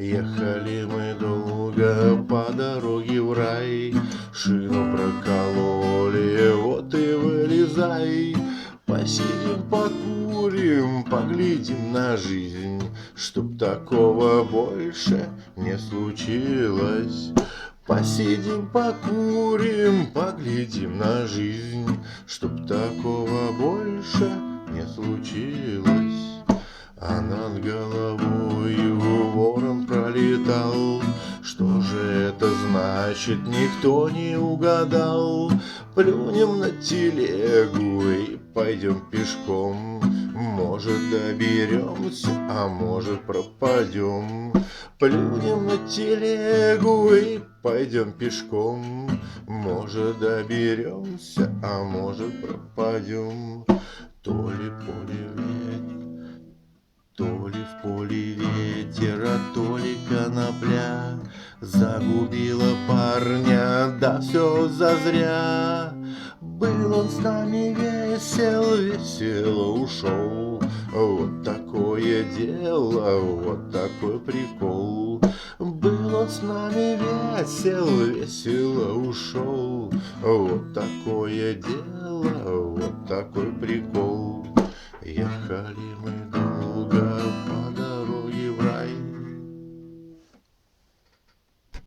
Ехали мы долго по дороге в рай, шину прокололи, вот и вылезай. Посидим, покурим, поглядим на жизнь, чтоб такого больше не случилось. Посидим, покурим, поглядим на жизнь, чтоб такого больше не случилось. А над головою ворон пролетал. Что же это значит, никто не угадал. Плюнем на телегу и пойдем пешком. Может, доберемся, а может, пропадем. Плюнем на телегу и пойдем пешком. Может, доберемся, а может, пропадем. То ли поле то ли в поле ветер, а то ли конопля загубила парня, да все зазря. Был он с нами весел, весело ушел. Вот такое дело, вот такой прикол. Был он с нами весел, весело ушел. Вот такое дело, вот такой прикол. Ехали мы долго